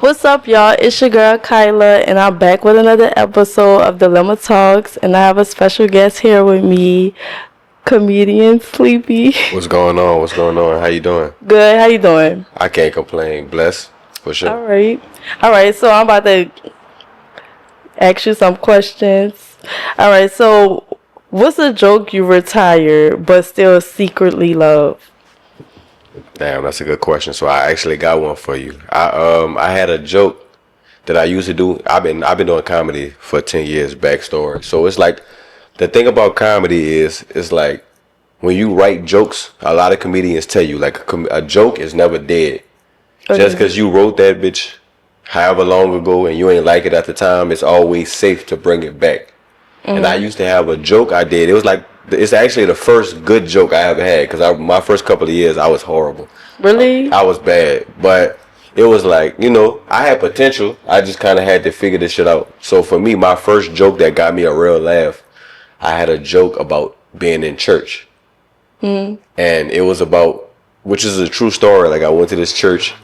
What's up, y'all? It's your girl Kyla, and I'm back with another episode of DilemmaTalks, and I have a special guest here with me, comedian Sleepy. What's going on? What's going on? How you doing? Good. How you doing? I can't complain. Blessed, for sure. All right. So I'm about to ask you some questions. All right. So, what's a joke you retired but still secretly love? Damn, that's a good question. So I actually got one for you. I had a joke that I used to do. I've been doing comedy for 10 years. Backstory. So it's like the thing about comedy is it's like when you write jokes, a lot of comedians tell you like a joke is never dead. Okay. Just because you wrote that bitch however long ago and you ain't like it at the time, it's always safe to bring it back. And I used to have a joke I did. It was like, it's actually the first good joke I ever had because my first couple of years I was horrible. Really? I was bad, but it was like, I had potential. I just kind of had to figure this shit out. So for me, my first joke that got me a real laugh, I had a joke about being in church. And it was about, which is a true story. Like I went to this church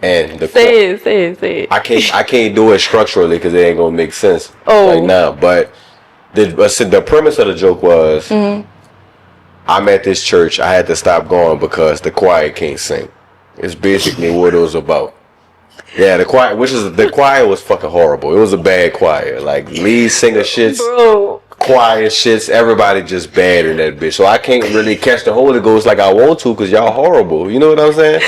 and Say it. I can't do it structurally because it ain't gonna make sense Oh. right now. But the premise of the joke was, I'm at this church. I had to stop going because the choir can't sing. It's basically what it was about. Yeah, the choir was fucking horrible. It was a bad choir. Like lead singer shits, Bro. choir shits, everybody just bad in that bitch. So I can't really catch the Holy Ghost like I want to because y'all horrible. You know what I'm saying?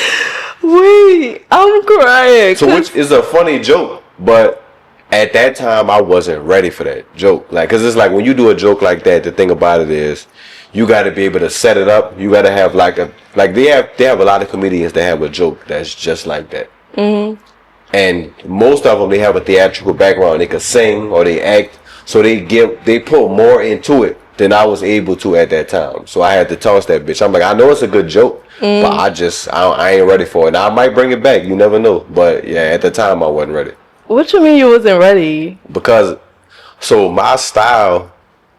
Wait, I'm crying. So which is a funny joke, but at that time I wasn't ready for that joke. Like, cause it's like when you do a joke like that, the thing about it is you got to be able to set it up. You got to have they have a lot of comedians that have a joke that's just like that. And most of them, they have a theatrical background. They can sing or they act, so they put more into it than I was able to at that time. So I had to toss that bitch. I'm like, I know it's a good joke, but I ain't ready for it. Now I might bring it back. You never know. But yeah, at the time I wasn't ready. What you mean you wasn't ready? Because so my style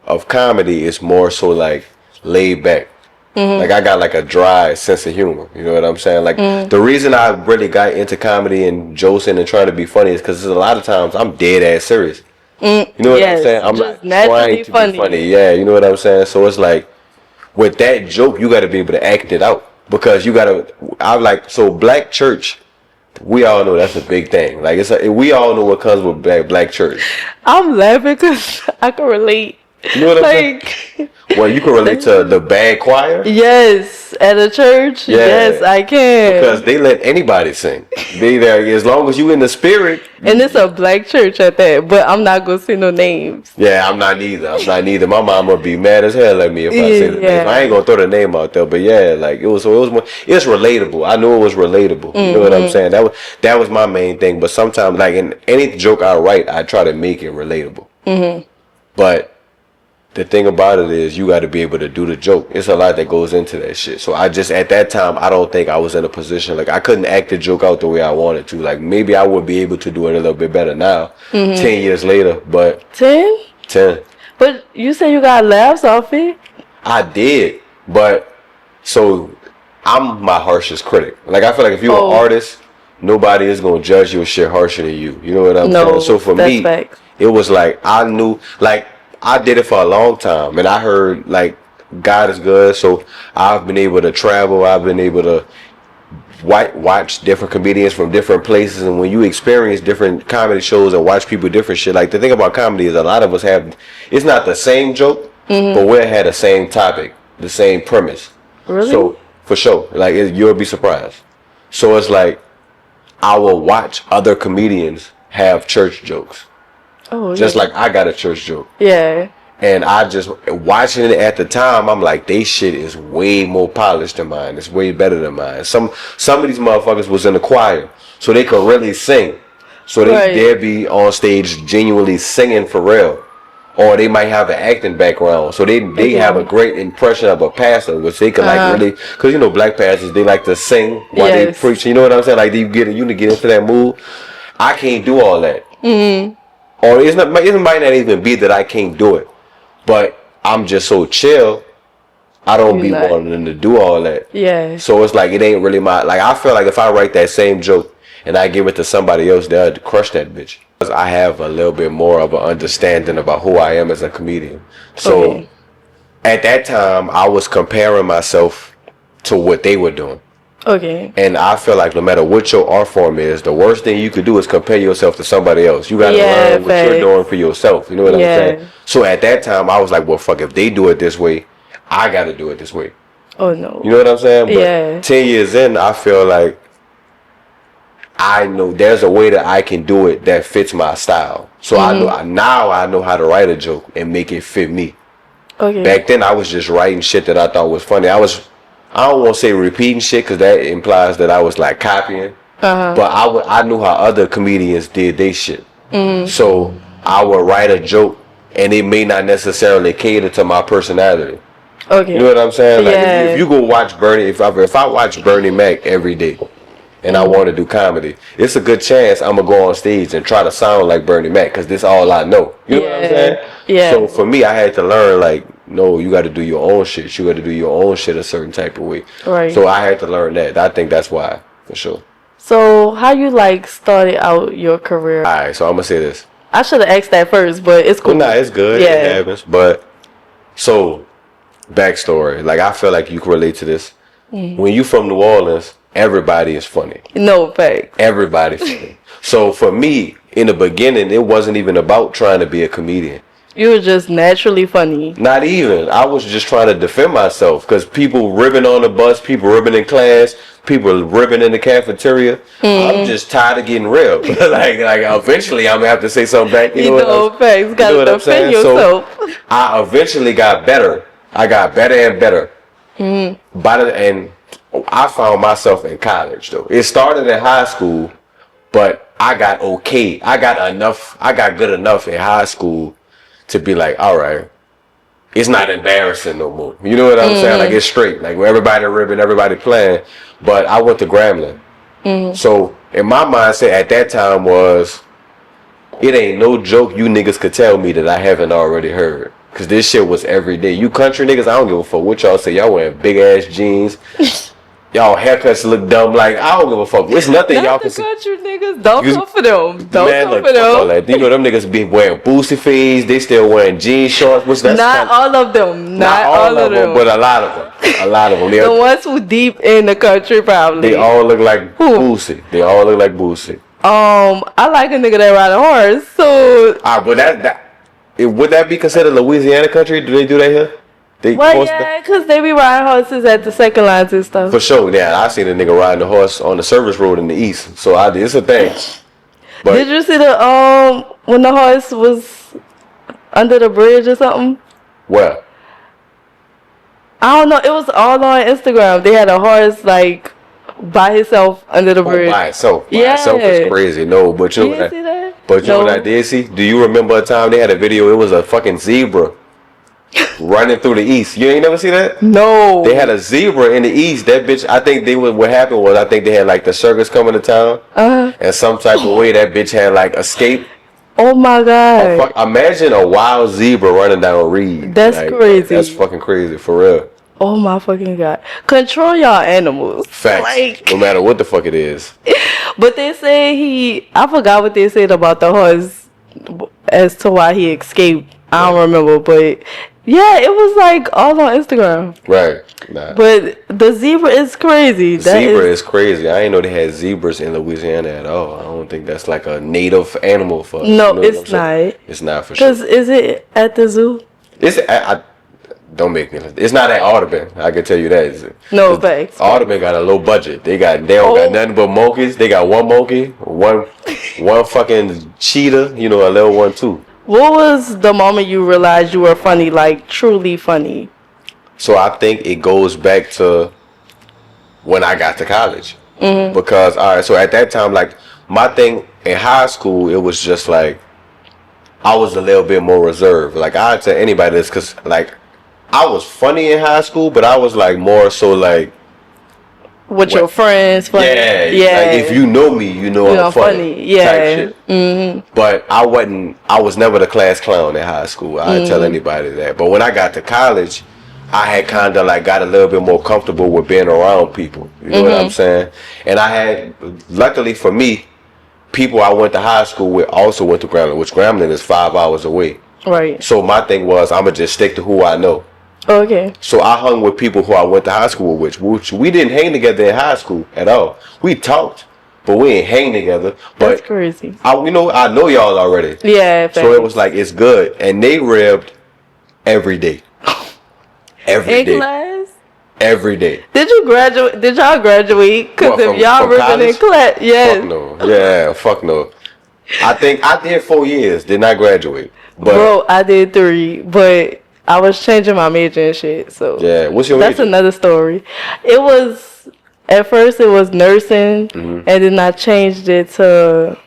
of comedy is more so like laid back. Like I got like a dry sense of humor. You know what I'm saying? Like the reason I really got into comedy and joking and trying to be funny is because a lot of times I'm dead ass serious. You know what I'm saying? I'm just not trying to be funny. Yeah, you know what I'm saying? So it's like with that joke, you got to be able to act it out because you got to. So black church. We all know that's a big thing. Like we all know what comes with black church. I'm laughing because I can relate. You know what I'm saying? Well, you can relate to the bad choir. Yes, at a church. Yeah. Yes, I can. Because they let anybody sing. They there as long as you in the spirit. And it's a black church at that, but I'm not gonna say no names. Yeah, I'm not neither. My mom would be mad as hell at me if I say the name. I ain't gonna throw the name out there, but yeah, like it was relatable. I knew it was relatable. You know what I'm saying? That was my main thing. But sometimes, like in any joke I write, I try to make it relatable. But the thing about it is you got to be able to do the joke. It's a lot that goes into that shit. So at that time, I don't think I was in a position, like I couldn't act the joke out the way I wanted to. Like maybe I would be able to do it a little bit better now, 10 years later, but 10? 10. But you say you got laughs off it? I did, but so I'm my harshest critic. Like I feel like if you're an artist, nobody is going to judge your shit harsher than you. You know what I'm saying? So for me, it was like I knew, like I did it for a long time, and I heard like God is good. So I've been able to travel. I've been able to watch different comedians from different places, and when you experience different comedy shows and watch people different shit, like the thing about comedy is a lot of us have, it's not the same joke, but we had the same topic, the same premise. Really? So for sure, like you'll be surprised. So it's like I will watch other comedians have church jokes. Oh, just like I got a church joke. Yeah. And I just watching it at the time, I'm like, they shit is way more polished than mine. It's way better than mine. Some of these motherfuckers was in the choir, so they could really sing. So they'd be on stage genuinely singing for real. Or they might have an acting background, so they have a great impression of a pastor, which they could like really, because black pastors, they like to sing while they preach. You know what I'm saying? Like you to get into that mood. I can't do all that. Or it might not even be that I can't do it, but I'm just so chill. I don't be wanting to do all that. Yeah. So it's like it ain't really my, like I feel like if I write that same joke and I give it to somebody else, they'll crush that bitch. Because I have a little bit more of an understanding about who I am as a comedian. So at that time, I was comparing myself to what they were doing. Okay. And I feel like no matter what your art form is, the worst thing you could do is compare yourself to somebody else. You gotta learn what you're doing for yourself. You know what I'm saying? So at that time, I was like, well, fuck, if they do it this way, I gotta do it this way. Oh, no. You know what I'm saying? But 10 years in, I feel like I know there's a way that I can do it that fits my style. So I know how to write a joke and make it fit me. Okay. Back then, I was just writing shit that I thought was funny. I don't want to say repeating shit because that implies that I was like copying. But I knew how other comedians did they shit. So I would write a joke and it may not necessarily cater to my personality. Okay. You know what I'm saying? Like if you go watch Bernie, if I watch Bernie Mac every day and I want to do comedy, it's a good chance I'm gonna go on stage and try to sound like Bernie Mac because this all I know. You know what I'm saying? Yeah. So for me, I had to learn like, no, you got to do your own shit. You got to do your own shit a certain type of way. Right. So I had to learn that. I think that's why, for sure. So how you like started out your career? All right, so I'm gonna say this. I should have asked that first, but it's cool. Well, nah, it's good. Yeah. It happens. But so backstory, like I feel like you can relate to this. When you from New Orleans, everybody is funny. No fact. Everybody funny. So for me, in the beginning, it wasn't even about trying to be a comedian. You were just naturally funny. Not even. I was just trying to defend myself because people ribbing on the bus, people ribbing in class, people ribbing in the cafeteria. I'm just tired of getting ribbed. like eventually I'm gonna have to say something back. You know facts. Gotta defend yourself. So I eventually got better. I got better and better. And I found myself in college though. It started in high school, but I got okay. I got good enough in high school to be like, all right, it's not embarrassing no more. You know what I'm saying? Like it's straight. Like everybody ribbing, everybody playing. But I went to Grambling. So in my mindset at that time was, it ain't no joke you niggas could tell me that I haven't already heard. Cause this shit was every day. You country niggas, I don't give a fuck what y'all say. Y'all wearing big ass jeans. Y'all haircuts look dumb. Like I don't give a fuck. It's nothing y'all can say. Country niggas, don't go for them. Don't go for them. You know them niggas be wearing boosie fades. They still wearing jean shorts. Which that's not all of them. Not all of them. But a lot of them. A lot of them. The ones who deep in the country probably. They all look like Boosie. They all look like Boosie. I like a nigga that ride a horse. So. But would that be considered Louisiana country? Do they do that here? Because they be riding horses at the second lines and stuff. For sure, yeah. I seen a nigga riding a horse on the service road in the east. So it's a thing. But did you see when the horse was under the bridge or something? Well, I don't know. It was all on Instagram. They had a horse like by himself under the bridge. By itself. By itself is crazy. No, but you know see that? But you know what I did see? Do you remember a time they had a video? It was a fucking zebra running through the east. You ain't never see that? No. They had a zebra in the east. That bitch, I think what happened was, I think they had like the circus coming to town. And some type of way that bitch had like escaped. Oh my God. Imagine a wild zebra running down Reed. That's crazy. That's fucking crazy, for real. Oh my fucking God. Control y'all animals. Facts. No matter what the fuck it is. But they say I forgot what they said about the horse as to why he escaped. I don't remember, but yeah, it was like all on Instagram. Right. Nah. But the zebra is crazy. Zebra is crazy. I didn't know they had zebras in Louisiana at all. I don't think that's like a native animal for us. No, you know it's not. It's not for sure. Because is it at the zoo? Don't make me. It's not at Audubon. I can tell you that. No, thanks. Audubon got a low budget. They don't got nothing but monkeys. They got one monkey, one fucking cheetah. You know, a little one too. What was the moment you realized you were funny, like truly funny? So I think it goes back to when I got to college. Because so at that time, like my thing in high school, it was just like I was a little bit more reserved. Like I'd tell anybody this because like I was funny in high school, but I was like more so like with your friends. Funny. Yeah. Like if you know me, you know I'm funny. Yeah. Type shit. But I was never the class clown in high school. I'd tell anybody that. But when I got to college, I had kind of like got a little bit more comfortable with being around people. You know what I'm saying? And I had, luckily for me, people I went to high school with also went to Grambling, which Grambling is 5 hours away. Right. So my thing was, I'm going to just stick to who I know. Okay. So I hung with people who I went to high school with, which we didn't hang together in high school at all. We talked, but we ain't hang together. But that's crazy. I know y'all already. Yeah. So it was like, it's good. And they ribbed every day. Every day. In class? Every day. Did you graduate? Did y'all graduate? Because if y'all ribbing in class, yes. Fuck no. Yeah, fuck no. I think I did 4 years, did not graduate. But bro, I did 3, but I was changing my major and shit. So yeah, what's your that's major? another story. It was, at first it was nursing, and then I changed it to,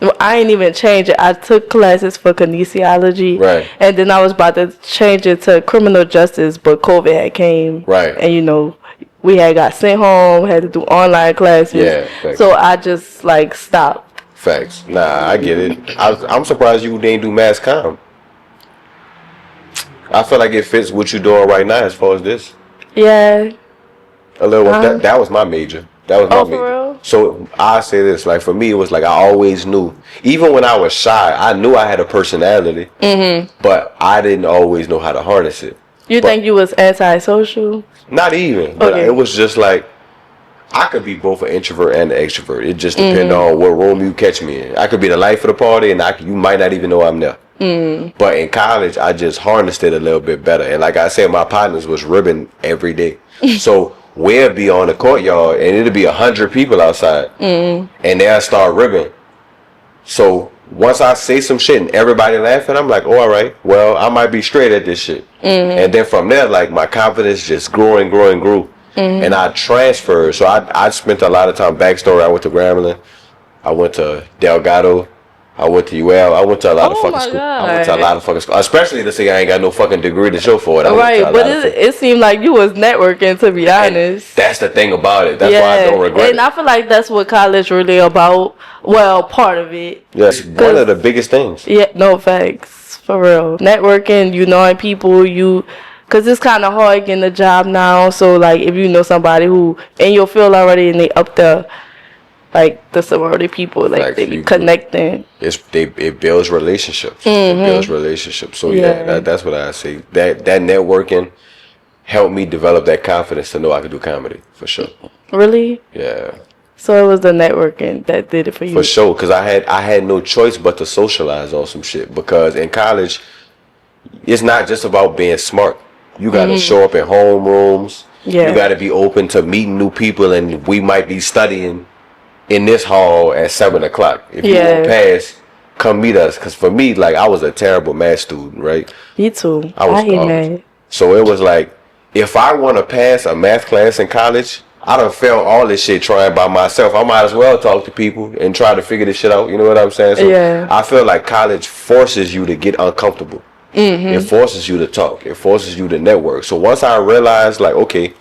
well, I ain't even change it. I took classes for kinesiology, right, and then I was about to change it to criminal justice, but COVID had came, right, and you know, we had got sent home, had to do online classes, yeah, so I just like stopped. Facts. Nah, I get it. I'm surprised you didn't do mass comm. I feel like it fits what you're doing right now as far as this. Yeah. A little. That was my major. That was my major. For real? So I say this, like for me, it was like I always knew. Even when I was shy, I knew I had a personality, but I didn't always know how to harness it. You think you was antisocial? Not even. But it was just like, I could be both an introvert and an extrovert. It just depends on what room you catch me in. I could be the life of the party, and you might not even know I'm there. But in college, I just harnessed it a little bit better. And like I said, my partners was ribbing every day. So we'll be on the courtyard, and it'll be 100 people outside, and they'll start ribbing. So once I say some shit and everybody laughing, I'm like, oh, all right, well, I might be straight at this shit. And then from there, like, my confidence just grew and grew and grew. And I transferred. So I spent a lot of time backstory. I went to Grambling. I went to Delgado. I went to UL. I went to a lot of fucking school. I went to a lot of fucking school. Especially to say I ain't got no fucking degree to show for it. Right, but it seemed like you was networking, to be honest. And that's the thing about it. That's why I don't regret it. And I feel like that's what college really about. Well, part of it. Yes, one of the biggest things. Yeah, no facts. For real. Networking, you knowing people, because it's kind of hard getting a job now. So, like, if you know somebody who in your field already and they up there, like, the sorority people, like, they be connecting. It builds relationships. It builds relationships. So, yeah, that's what I say. That networking helped me develop that confidence to know I could do comedy, for sure. Really? Yeah. So, it was the networking that did it for you? For sure, because I had no choice but to socialize on some shit. Because in college, it's not just about being smart. You got to show up in homerooms. Yeah. You got to be open to meeting new people, and we might be studying in this hall at 7 o'clock. If you won't pass, come meet us. Because for me, like, I was a terrible math student, right? Me too. I hate math. So it was like, if I want to pass a math class in college, I done failed all this shit trying by myself. I might as well talk to people and try to figure this shit out. You know what I'm saying? So I feel like college forces you to get uncomfortable. It forces you to talk. It forces you to network. So once I realized, like, okay,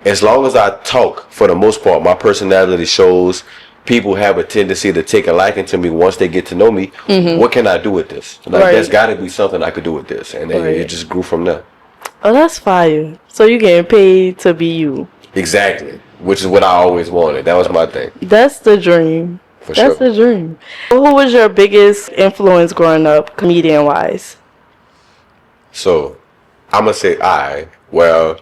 as long as I talk, for the most part, my personality shows, people have a tendency to take a liking to me once they get to know me. What can I do with this? Like, there's got to be something I could do with this. And then it just grew from there. Oh, that's fire. So you getting paid to be you. Exactly. Which is what I always wanted. That was my thing. That's the dream. For sure. That's the dream. Who was your biggest influence growing up, comedian-wise? So, I'm going to say well,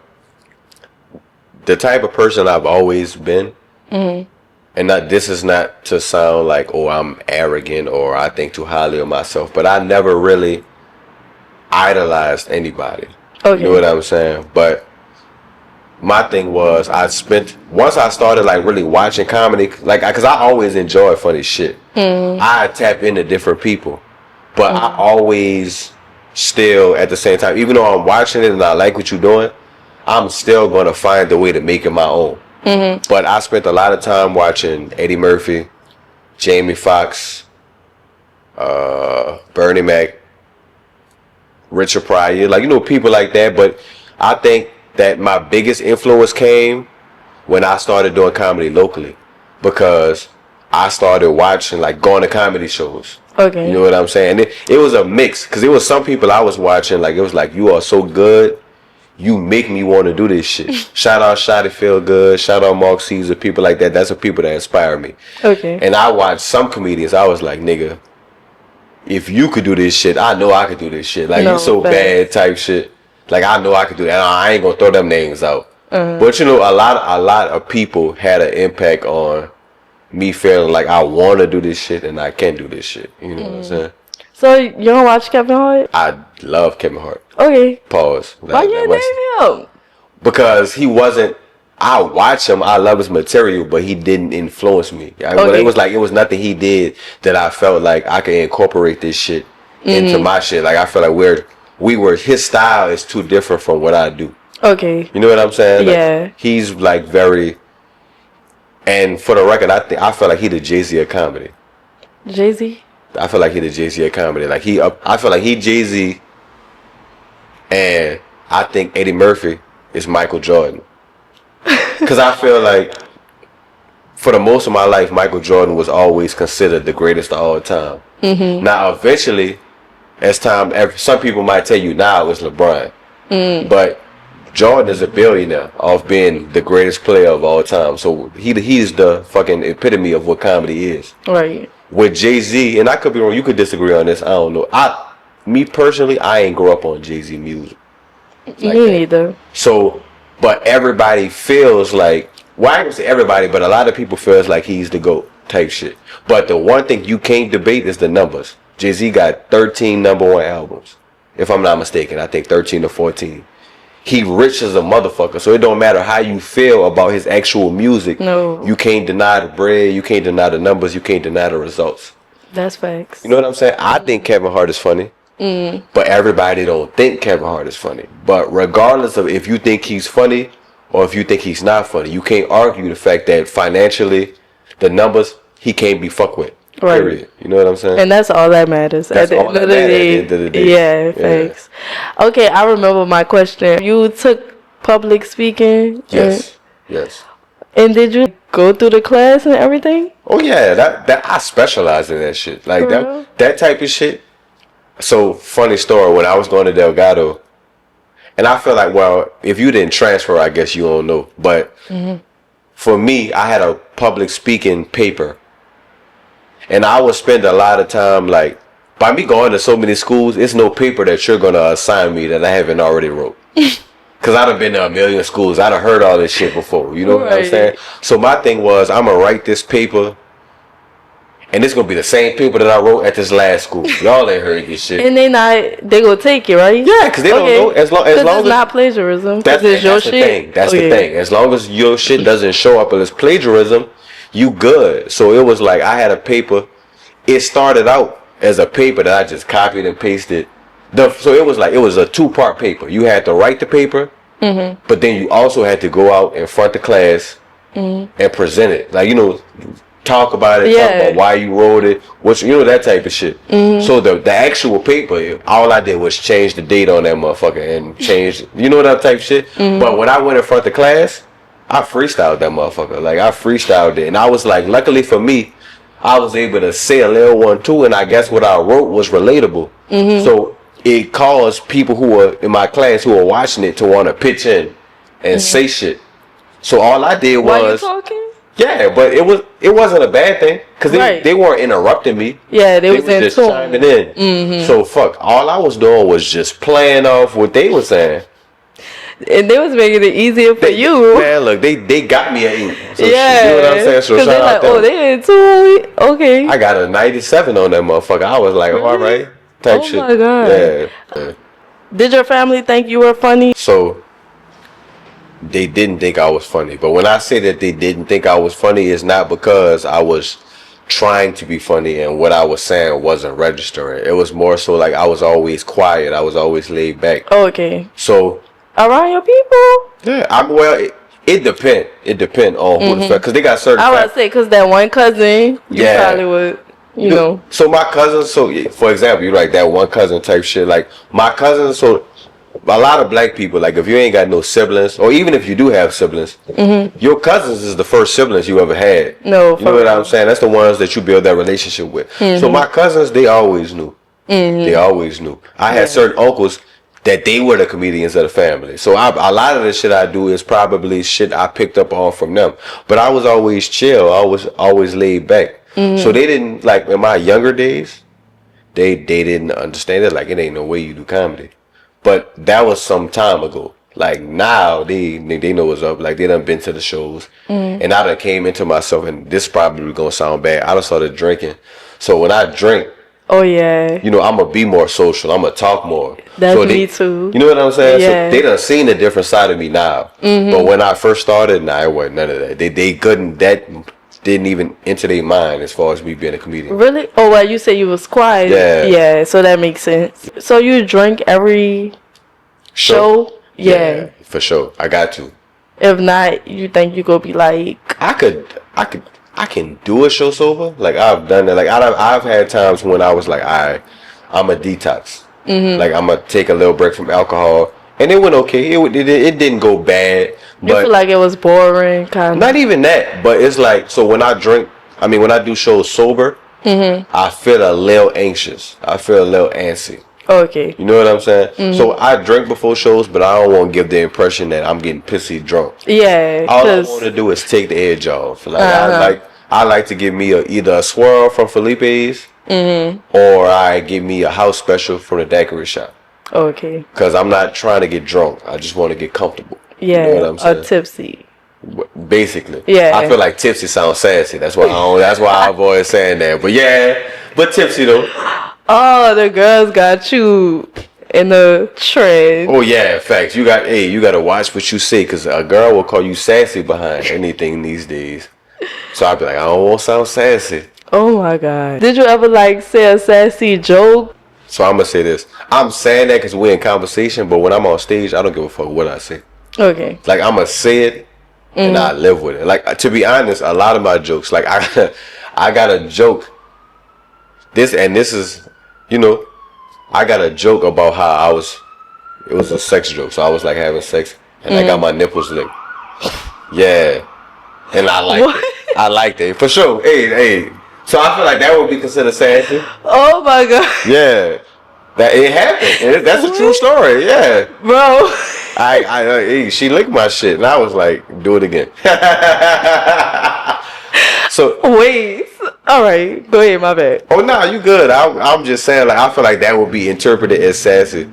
the type of person I've always been, and this is not to sound like, oh, I'm arrogant or I think too highly of myself, but I never really idolized anybody. Okay. You know what I'm saying? But my thing was, once I started like really watching comedy, like, because I always enjoy funny shit. I tap into different people, but I always still, at the same time, even though I'm watching it and I like what you're doing, I'm still going to find a way to make it my own. But I spent a lot of time watching Eddie Murphy, Jamie Foxx, Bernie Mac, Richard Pryor, like, you know, people like that. But I think that my biggest influence came when I started doing comedy locally, because I started watching, like, going to comedy shows. Okay. You know what I'm saying? It was a mix, because there was some people I was watching, like, it was like, you are so good, you make me want to do this shit. Shout out Shotty Feel Good. Shout out Mark Caesar. People like that. That's the people that inspire me. Okay. And I watched some comedians. I was like, nigga, if you could do this shit, I know I could do this shit. Like, you so bad type shit. Like, I know I could do that. I ain't gonna throw them names out. But you know, a lot of people had an impact on me feeling like I want to do this shit and I can do this shit. You know what I'm saying? So you don't watch Kevin Hart? I love Kevin Hart. Okay. Pause. Why you name him? Because he wasn't. I watch him. I love his material, but he didn't influence me. It was nothing he did that I felt like I could incorporate this shit into my shit. Like I felt like his style is too different from what I do. Okay. You know what I'm saying? Like, yeah. He's like very. And for the record, I feel like he the Jay-Z of comedy. Jay-Z? I feel like he the Jay-Z of comedy. Like I feel like he Jay-Z, and I think Eddie Murphy is Michael Jordan. Because I feel like for the most of my life, Michael Jordan was always considered the greatest of all time. Mm-hmm. Now, eventually, as time, some people might tell you now it's LeBron. But Jordan is a billionaire off being the greatest player of all time. So he's the fucking epitome of what comedy is. Right. With Jay-Z, and I could be wrong, you could disagree on this, I don't know. Me personally, I ain't grow up on Jay-Z music. Like me neither. So, but everybody feels like, well, I don't say everybody, but a lot of people feels like he's the GOAT type shit. But the one thing you can't debate is the numbers. Jay-Z got 13 #1 albums. If I'm not mistaken, I think 13 or 14. He rich as a motherfucker, so it don't matter how you feel about his actual music. No. You can't deny the bread, you can't deny the numbers, you can't deny the results. That's facts. You know what I'm saying? I think Kevin Hart is funny. But everybody don't think Kevin Hart is funny. But regardless of if you think he's funny or if you think he's not funny, you can't argue the fact that financially, the numbers, he can't be fucked with. Right. Period. You know what I'm saying? And that's all that matters. That's all that matters at the end of the day. Yeah, thanks. Okay, I remember my question. You took public speaking? Yes. Yes. And did you go through the class and everything? Oh yeah, that I specialize in that shit. Like that type of shit. So, funny story, when I was going to Delgado, and I feel like, well, if you didn't transfer, I guess you don't know. But for me, I had a public speaking paper. And I would spend a lot of time, like, by me going to so many schools, it's no paper that you're going to assign me that I haven't already wrote. Because I done been to a million schools. I done heard all this shit before. You know what I'm saying? So my thing was, I'm going to write this paper. And it's gonna be the same paper that I wrote at this last school. Y'all ain't heard this shit. And they gonna take it, right? Yeah, because they don't know. As long it's as not plagiarism. That's your shit. That's the thing. As long as your shit doesn't show up as plagiarism, you good. So it was like I had a paper. It started out as a paper that I just copied and pasted. So it was a 2-part paper. You had to write the paper, but then you also had to go out in front of class and present it. Like, talk about it, talk about why you wrote it, that type of shit. So the actual paper, all I did was change the date on that motherfucker and change, that type of shit. But when I went in front of class, I freestyled that motherfucker. Like, I freestyled it. And I was like, luckily for me, I was able to say a little one too, and I guess what I wrote was relatable. So it caused people who were in my class who were watching it to want to pitch in and say shit. So all I did was... Why you talking? Yeah, but it wasn't a bad thing because they weren't interrupting me. Yeah, they was just chiming in. So fuck, all I was doing was just playing off what they were saying. And they was making it easier for you. Man, look, they got me an 8. So you know what I'm saying? So shout out to them. They in 2. Okay. I got a 97 on that motherfucker. I was like, all right, type shit. Oh my god. Yeah. Did your family think you were funny? So they didn't think I was funny. But when I say that they didn't think I was funny, it's not because I was trying to be funny and what I was saying wasn't registering. It was more so like I was always quiet. I was always laid back. Okay. So around your people? Yeah, it depend on who the fuck, because they got certain. I would say because that one cousin, you probably would, you know. So my cousins, for example, you like that one cousin type shit. Like my cousins, so a lot of black people, like if you ain't got no siblings, or even if you do have siblings, your cousins is the first siblings you ever had. No, you know what I'm saying? That's the ones that you build that relationship with. So my cousins, they always knew. They always knew. I had certain uncles. that they were the comedians of the family. So a lot of the shit I do is probably shit I picked up on from them. But I was always chill. I was always laid back. So they didn't, like, in my younger days, they didn't understand it. Like, it ain't no way you do comedy. But that was some time ago. Like, now they know what's up. Like, they done been to the shows. And I done came into myself, and this probably gonna sound bad. I done started drinking. So when I drink, oh yeah, you know, I'm gonna be more social. I'm gonna talk more. That's so me too. You know what I'm saying? Yeah. So they done seen a different side of me now. But when I first started, nah, it wasn't none of that. They couldn't. That didn't even enter their mind as far as me being a comedian. Really? Oh, well, you said you was quiet. Yeah. Yeah. So that makes sense. So you drink every show? Yeah. For sure. I got to. If not, you think you gonna be like? I can do a show sober. Like, I've done that. Like, I've had times when I was like, I'm a detox. Like, I'm gonna take a little break from alcohol, and it went okay. It didn't go bad. But You feel like it was boring, kind of? not even that. But it's like, so when I drink, I mean, when I do shows sober, I feel a little anxious. I feel a little antsy. Okay. You know what I'm saying? So I drink before shows, but I don't want to give the impression that I'm getting pissy drunk. Yeah. All I want to do is take the edge off. Like, I like to give me either a swirl from Felipe's, or I give me a house special from the daiquiri shop. Okay. Because I'm not trying to get drunk. I just want to get comfortable. Yeah. You know what I'm saying? Or tipsy. Basically. Yeah. I feel like tipsy sounds sassy. That's why I avoid saying that. But yeah, but tipsy though. Oh, the girls got you in the trend. Oh yeah, facts. You got to watch what you say, because a girl will call you sassy behind anything these days. So I'd be like, I don't want to sound sassy. Oh my God. Did you ever like say a sassy joke? So I'm gonna say this. I'm saying that because we're in conversation, but when I'm on stage, I don't give a fuck what I say. Okay. Like, I'm gonna say it and I live with it. Like, to be honest, a lot of my jokes, like, I got a joke. This is, you know, I got a joke about how it was a sex joke. So I was like having sex and I got my nipples licked. Yeah. And I liked it. I liked it. For sure. Hey. So I feel like that would be considered sassy. Oh my God. Yeah. That it happened. That's a true story. Yeah. Bro. She licked my shit and I was like, do it again. So Wait. All right. Go ahead. My bad. oh no, you good. I'm just saying, like, I feel like that would be interpreted as sassy.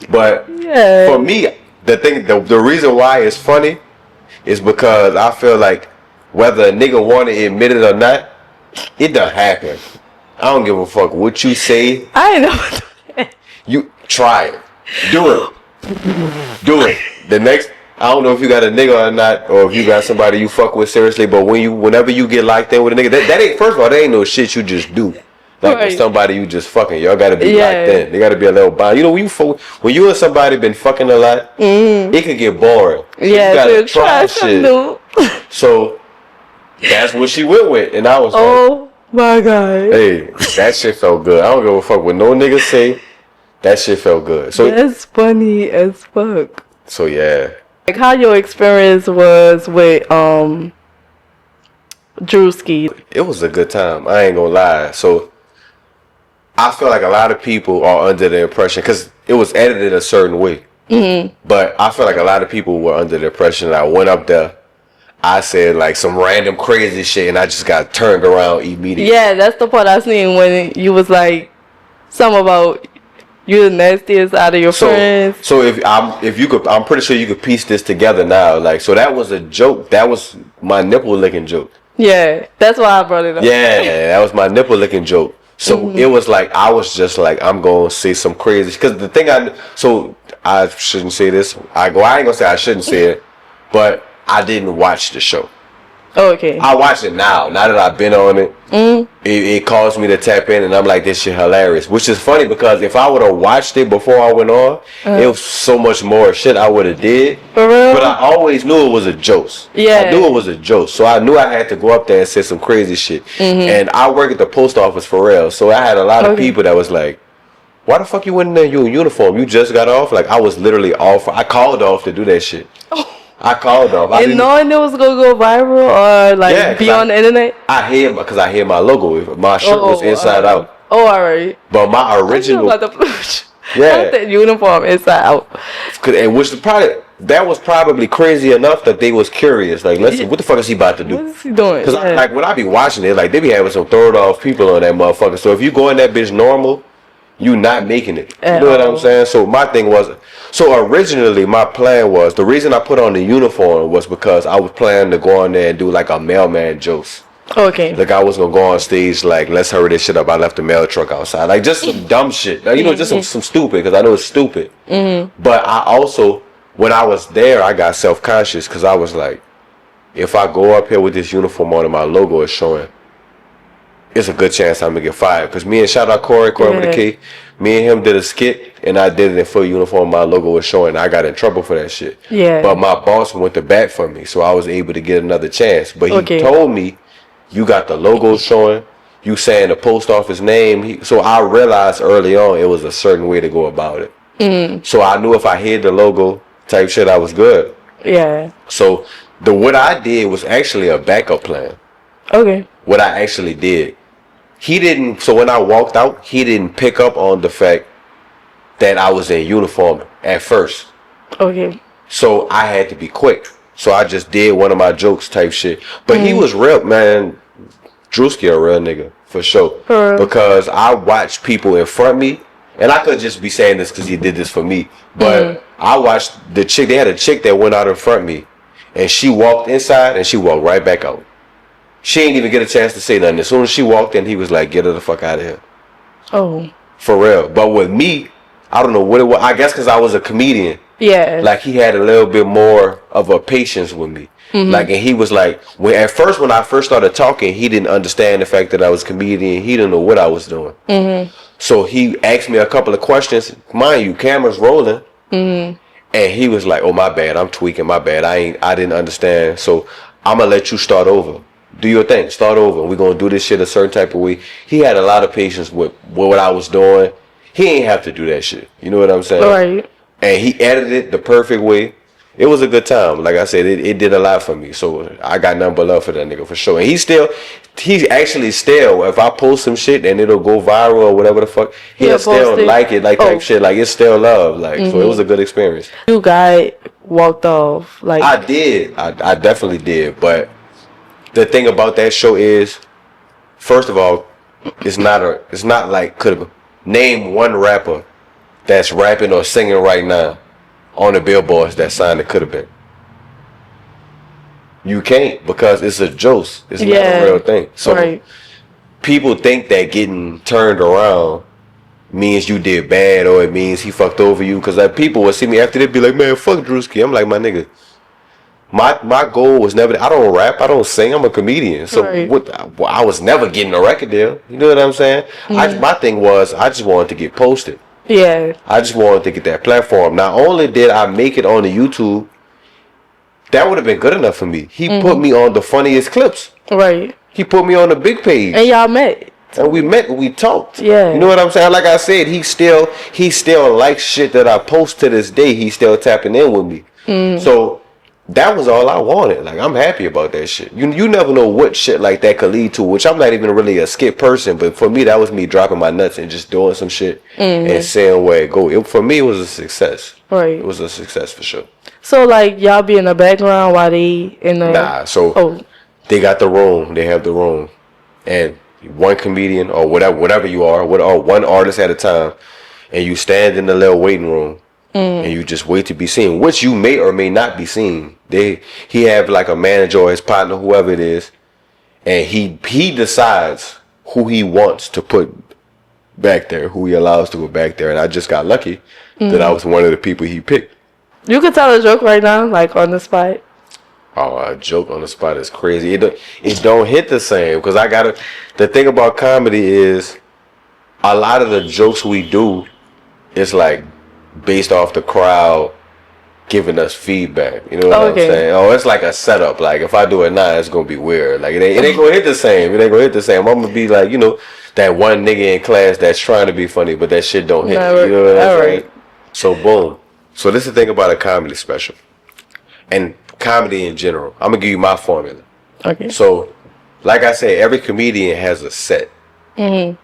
But Yeah. for me, the reason why it's funny is because I feel like whether a nigga want to admit it or not, it done happen. I don't give a fuck what you say. I ain't know. You try it. Do it. Do it. The next, I don't know if you got a nigga or not, or if you got somebody you fuck with seriously, but whenever you get locked in with a nigga, that ain't, first of all, that ain't no shit you just do. Like, with somebody you just fucking, y'all gotta be locked in. They gotta be a little bond. You know, when you and somebody been fucking a lot, it could get boring. Yeah, you gotta try shit. New. So that's what she went with, and I was like, Oh my God. hey, that shit felt good. I don't give a fuck what no nigga say. That shit felt good. So That's funny as fuck. So yeah. Like, how your experience was with Drewski? It was a good time. I ain't gonna lie. So I feel like a lot of people are under the impression, because it was edited a certain way. But I feel like a lot of people were under the impression that I went up there, I said like some random crazy shit, and I just got turned around immediately. Yeah, that's the part I seen when you was like, something about you the nastiest out of your friends. So I'm pretty sure you could piece this together now. Like, so that was a joke. That was my nipple licking joke. Yeah, that's why I brought it up. Yeah, that was my nipple licking joke. So it was like, I was just like, I'm going to say some crazy, because the thing I shouldn't say this. I ain't going to say I shouldn't say it, but I didn't watch the show. Oh, okay. I watch it now that I've been on it. It caused me to tap in, and I'm like, this shit hilarious. Which is funny, because if I would have watched it before I went on, it was so much more shit I would have did. For real? But I always knew it was a joke. Yeah. I knew it was a joke. So I knew I had to go up there and say some crazy shit. And I work at the post office for real. So I had a lot of people that was like, why the fuck you went in there? You in uniform? You just got off? Like, I was literally off. I called off to do that shit. I called off. And knowing it was gonna go viral or like be on the internet? I hear my logo. My shirt was inside out. Oh, alright. But my original, Yeah. The uniform inside out. And that was probably crazy enough that they was curious. Like, listen, what the fuck is he about to do? What is he doing? Because like when I be watching it, like they be having some thrown off people on that motherfucker. So if you go in that bitch normal, you not making it. You know what I'm saying? So my thing was, so originally my plan was, the reason I put on the uniform was because I was planning to go on there and do like a mailman jokes. Okay. Like I was gonna go on stage like, let's hurry this shit up. I left the mail truck outside. Like just some dumb shit. Like, you know, just some stupid, because I know it's stupid. But I also, when I was there, I got self-conscious because I was like, if I go up here with this uniform on and my logo is showing, it's a good chance I'm gonna get fired. Because me and shout out Corey with the K, me and him did a skit and I did it in full uniform. My logo was showing. I got in trouble for that shit. Yeah. But my boss went to bat for me, so I was able to get another chance. But he told me, you got the logo showing, you saying the post office name. So I realized early on it was a certain way to go about it. So I knew if I hid the logo type shit, I was good. Yeah. So what I did was actually a backup plan. Okay. What I actually did. He didn't, so when I walked out, he didn't pick up on the fact that I was in uniform at first. Okay. So I had to be quick. So I just did one of my jokes type shit. But he was real, man. Drewski a real nigga, for sure. Because I watched people in front of me, and I could just be saying this because he did this for me. But I watched the chick, they had a chick that went out in front of me, and she walked inside, and she walked right back out. She ain't even get a chance to say nothing. As soon as she walked in, he was like, get her the fuck out of here. Oh. For real. But with me, I don't know what it was. I guess because I was a comedian. Yeah. Like he had a little bit more of a patience with me. Like, and he was like, when I first started talking, he didn't understand the fact that I was a comedian. He didn't know what I was doing. So he asked me a couple of questions. Mind you, cameras rolling. And he was like, oh, my bad. I'm tweaking. My bad. I didn't understand. So I'm going to let you start over. Do your thing. Start over. We're going to do this shit a certain type of way. He had a lot of patience with what I was doing. He ain't have to do that shit. You know what I'm saying? Right. And he edited it the perfect way. It was a good time. Like I said, it did a lot for me. So I got nothing but love for that nigga for sure. And he's actually still, if I post some shit and it'll go viral or whatever the fuck, he'll still like it, like type shit. Like it's still love. Like so it was a good experience. You guy walked off. Like I did. I definitely did. But the thing about that show is, first of all, it's not like name one rapper that's rapping or singing right now on the billboards that signed it. Could have been. You can't, because it's a joke. It's not a real thing. So people think that getting turned around means you did bad or it means he fucked over you. Because like, people would see me after they'd be like, man, fuck Drewski. I'm like, my nigga, my goal was never, I don't rap, I don't sing, I'm a comedian. So I was never getting a record deal. You know what I'm saying? My thing was, I just wanted to get posted. Yeah. I just wanted to get that platform. Not only did I make it on the YouTube, that would have been good enough for me. He put me on the funniest clips. Right. He put me on the big page. And y'all met. And we met and we talked. Yeah. You know what I'm saying? Like I said, he still likes shit that I post to this day. He's still tapping in with me. So that was all I wanted. Like, I'm happy about that shit. You never know what shit like that could lead to, which I'm not even really a skit person, but for me, that was me dropping my nuts and just doing some shit and seeing where it go. For me, it was a success. Right. It was a success for sure. So, like, y'all be in the background while they in the... Nah, so they got the room. They have the room. And one comedian or whatever you are, or one artist at a time, and you stand in the little waiting room. And you just wait to be seen, which you may or may not be seen. He have like a manager or his partner, whoever it is, and he decides who he wants to put back there, who he allows to go back there. And I just got lucky that I was one of the people he picked. You could tell a joke right now, like on the spot. Oh, a joke on the spot is crazy. It don't hit the same because the thing about comedy is a lot of the jokes we do is like based off the crowd giving us feedback. You know what I'm saying? Oh, it's like a setup. Like if I do it now, it's gonna be weird. Like it ain't gonna hit the same. It ain't gonna hit the same. I'm gonna be like, you know, that one nigga in class that's trying to be funny, but that shit don't hit. You know what I'm saying? So boom. So this is the thing about a comedy special and comedy in general. I'm gonna give you my formula. Okay. So, like I said, every comedian has a set, and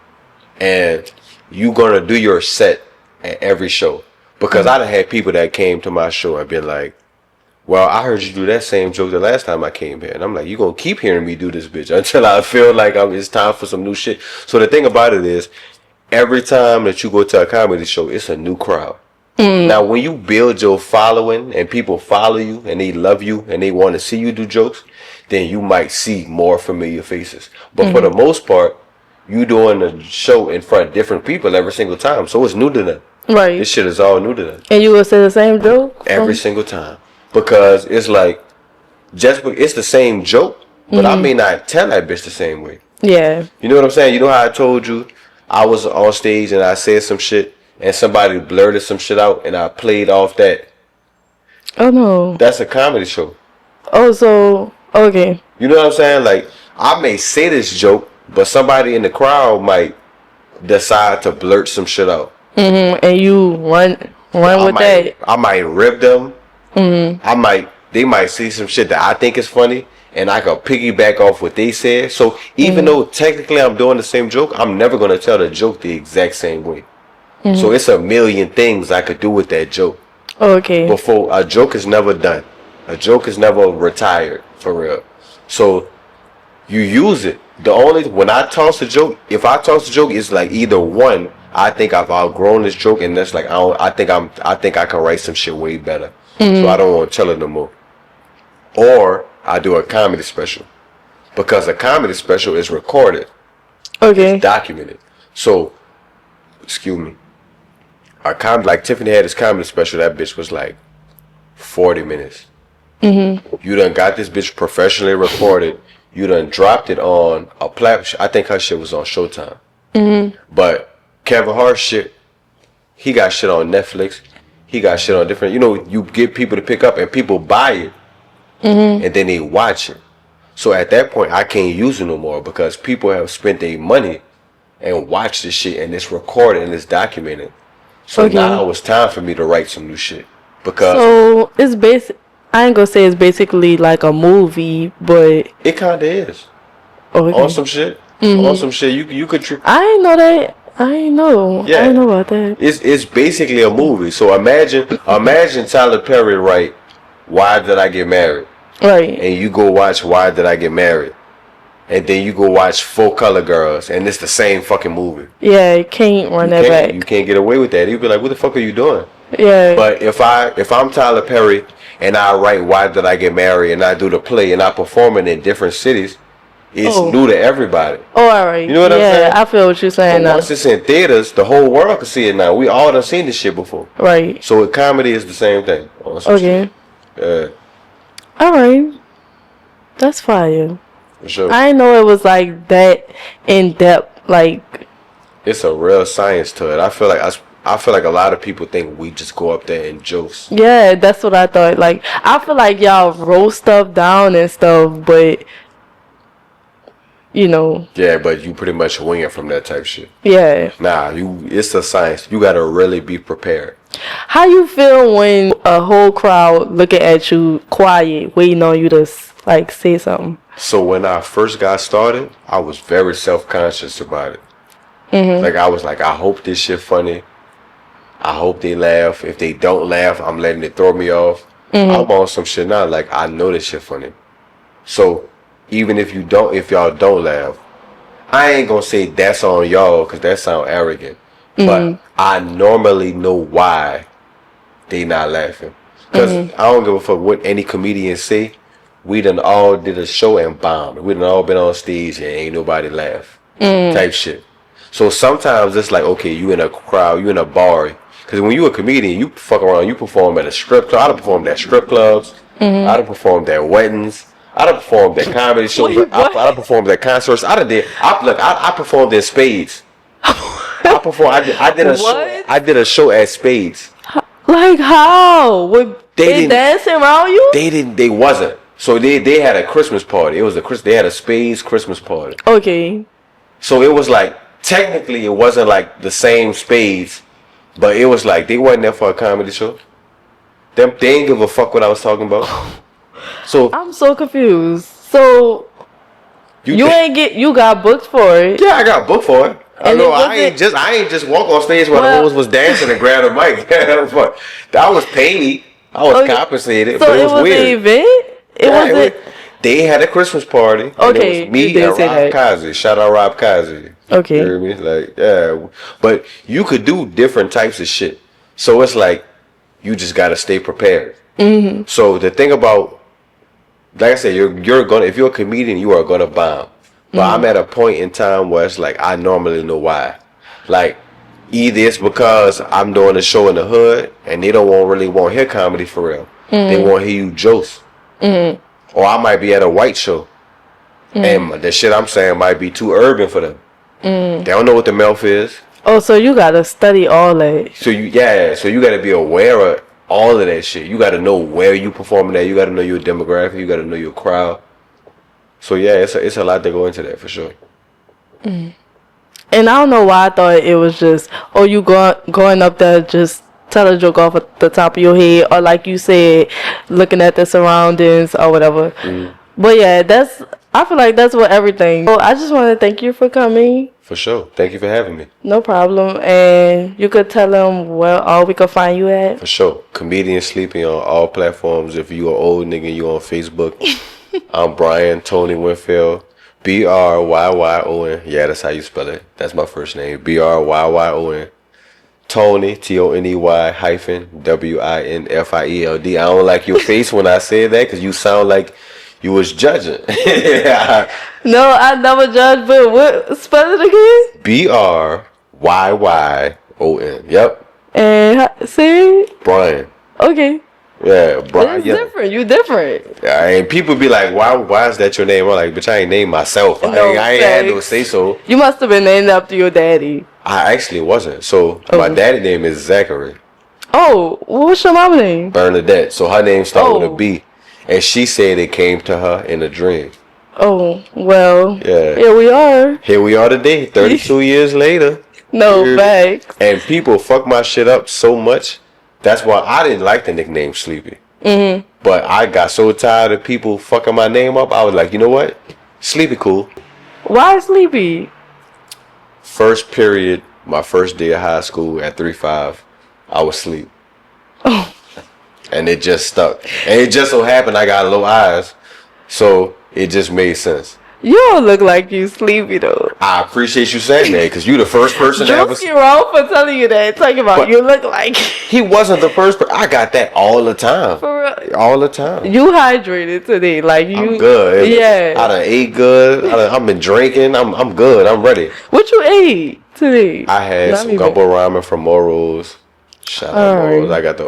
you gonna do your set at every show. Because I done had people that came to my show and been like, well, I heard you do that same joke the last time I came here. And I'm like, you gonna keep hearing me do this bitch until I feel like it's time for some new shit. So the thing about it is, every time that you go to a comedy show, it's a new crowd. Now, when you build your following and people follow you and they love you and they want to see you do jokes, then you might see more familiar faces. But for the most part, you doing a show in front of different people every single time. So it's new to them. Right. This shit is all new to them. And you will say the same joke? Every single time. Because it's like, it's the same joke, but I may not tell that bitch the same way. Yeah. You know what I'm saying? You know how I told you I was on stage and I said some shit and somebody blurted some shit out and I played off that. Oh, no. That's a comedy show. Oh, so, okay. You know what I'm saying? Like, I may say this joke, but somebody in the crowd might decide to blurt some shit out. And you run with that. I might rip them. They might see some shit that I think is funny, and I can piggyback off what they said. So even though technically I'm doing the same joke, I'm never gonna tell the joke the exact same way. So it's a million things I could do with that joke. Okay. Before a joke is never done, a joke is never retired for real. So you use it. When I toss a joke, if I toss a joke, it's like either one, I think I've outgrown this joke, and that's like I think I can write some shit way better. So I don't want to tell it no more. Or I do a comedy special, because a comedy special is recorded. Okay. It's documented. So, excuse me. Like Tiffany had this comedy special. That bitch was like 40 minutes. You done got this bitch professionally recorded. You done dropped it on a platform. I think her shit was on Showtime. But Kevin Hart's shit, he got shit on Netflix. He got shit on different. You get people to pick up and people buy it, and then they watch it. So at that point, I can't use it no more because people have spent their money and watched this shit, and it's recorded and it's documented. So now it's time for me to write some new shit. Because so it's I ain't gonna say it's basically like a movie, but it kinda is. Okay. On some shit. On some shit. You could I ain't know that. I ain't know. Yeah. I ain't know about that. It's basically a movie. So imagine Tyler Perry write Why Did I Get Married? Right. And you go watch Why Did I Get Married? And then you go watch Full Color Girls, and it's the same fucking movie. Yeah, you can't run that back. You can't get away with that. You'd be like, what the fuck are you doing? Yeah. But if I'm Tyler Perry and I write Why Did I Get Married and I do the play and I perform it in different cities, it's new to everybody. Oh, all right. You know what I'm saying? Yeah, I feel what you're saying now. Once it's in theaters, the whole world can see it now. We all done seen this shit before. Right. So with comedy, it's the same thing. Okay. Shit. All right. That's fire. For sure. I didn't know it was like that in depth. Like, it's a real science to it. I feel like a lot of people think we just go up there and jokes. Yeah, that's what I thought. Like, I feel like y'all roll stuff down and stuff, but Yeah, but you pretty much wing it from that type shit. Yeah. Nah, it's a science. You gotta really be prepared. How you feel when a whole crowd looking at you quiet, waiting on you to like say something? So when I first got started, I was very self-conscious about it. Like I was like, I hope this shit funny. I hope they laugh. If they don't laugh, I'm letting it throw me off. I'm on some shit now. Like I know this shit funny. So even if y'all don't laugh, I ain't gonna say that's on y'all because that sound arrogant. But I normally know why they not laughing. Because I don't give a fuck what any comedian say. We done all did a show and bombed. We done all been on stage and ain't nobody laugh. Type shit. So sometimes it's like, okay, you in a crowd, you in a bar. Because when you a comedian, you fuck around, you perform at a strip club. I done performed at strip clubs. I done performed at weddings. I done performed at comedy shows. I done performed at concerts. I performed in Spades. I did a show at Spades. Like how? They dancing around you? They wasn't. So they had a Christmas party. They had a Spades Christmas party. Okay. So it was like, technically it wasn't like the same Spades, but it was like they wasn't there for a comedy show. They didn't give a fuck what I was talking about. So I'm so confused. So you got booked for it. Yeah, I got booked for it. I know I ain't just walk on stage while the hoes was dancing and grab the mic. That was paid. I was compensated, so but it was weird. An event? They had a Christmas party. Okay, and it was me and Rob Kazi. Shout out Rob Kazi. Okay. You hear me? Like, yeah. But you could do different types of shit. So it's like you just gotta stay prepared. Mm-hmm. So the thing about, like I said, you're gonna, if you're a comedian, you are gonna bomb. But I'm at a point in time where it's like I normally know why. Like either it's because I'm doing a show in the hood and they don't really want to hear comedy for real. They want to hear you jokes. Or I might be at a white show and the shit I'm saying might be too urban for them. They don't know what the mouth is. Oh, so you gotta study all that. So you gotta be aware of all of that shit. You gotta know where you performing at. You gotta know your demographic. You gotta know your crowd. So yeah, it's a lot to go into that for sure. And I don't know why I thought it was just, you going up there just tell a joke off at the top of your head, or like you said, looking at the surroundings or whatever. But yeah, I feel like that's what everything. So I just want to thank you for coming. For sure. Thank you for having me. No problem. And you could tell them where all we could find you at. For sure. Comedian Sleepy on all platforms. If you an old nigga, you on Facebook. I'm Brian Tony Winfield. Bryon. Yeah, that's how you spell it. That's my first name. Bryon. Tony, Tony -Winfield. I don't like your face when I say that because you sound like you was judging. No, I never judge, but what? Spell it again? Bryon. Yep. And see? Brian. Okay. Yeah, Brian. It's different. You different. Yeah, and people be like, why is that your name? I'm like, bitch, I ain't named myself. I ain't had no say so. You must have been named after your daddy. I actually wasn't. So my daddy name is Zachary. Oh, what's your mama name? Bernadette. So her name started with a B. And she said it came to her in a dream. Oh, well. Yeah. Here we are. Here we are today, 32 years later. No, facts. And people fuck my shit up so much. That's why I didn't like the nickname Sleepy. But I got so tired of people fucking my name up. I was like, you know what? Sleepy cool. Why Sleepy? First period, my first day of high school at 3-5, I was asleep. Oh. And it just stuck. And it just so happened I got low eyes. So it just made sense. You don't look like you sleepy though. I appreciate you saying that because you the first person that ever. You're wrong for telling you that. Talking about but you look like. He wasn't the first person. I got that all the time. For real. All the time. You hydrated today, like you. I'm good. Yeah. I done ate good. I've been drinking. I'm good. I'm ready. What you ate today? I had some gumbo ramen from Moro's. Shout out Moro's. I got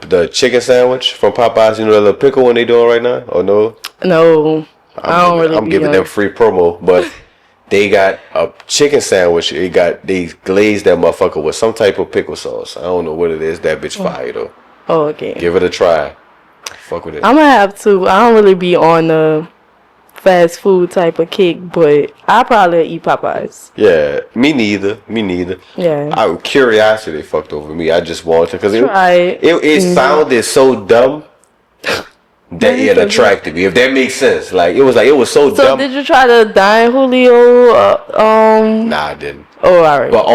the chicken sandwich from Popeyes. You know the little pickle one they doing right now? Or no? No. I'm giving them free promo, but they got a chicken sandwich. They glazed that motherfucker with some type of pickle sauce. I don't know what it is. That bitch fire though. Oh, okay. Give it a try. Fuck with it. I'm gonna have to. I don't really be on the fast food type of kick, but I probably eat Popeyes. Yeah, me neither. Yeah. Curiosity fucked over me. I just wanted to because it sounded so dumb. That it attracted me, if that makes sense. Like it was so dumb. So did you try to dine Julio? Nah, I didn't. Oh, alright. But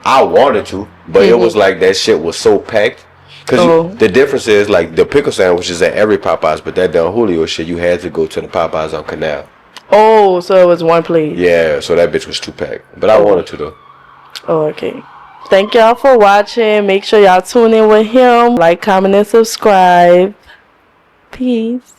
I wanted to. But it was like that shit was so packed. Cause the difference is like the pickle sandwich is at every Popeyes, but that Don Julio shit you had to go to the Popeyes on Canal. Oh, so it was one plate. Yeah, so that bitch was too packed. But I wanted to though. Oh, okay. Thank y'all for watching. Make sure y'all tune in with him. Like, comment, and subscribe. Peace.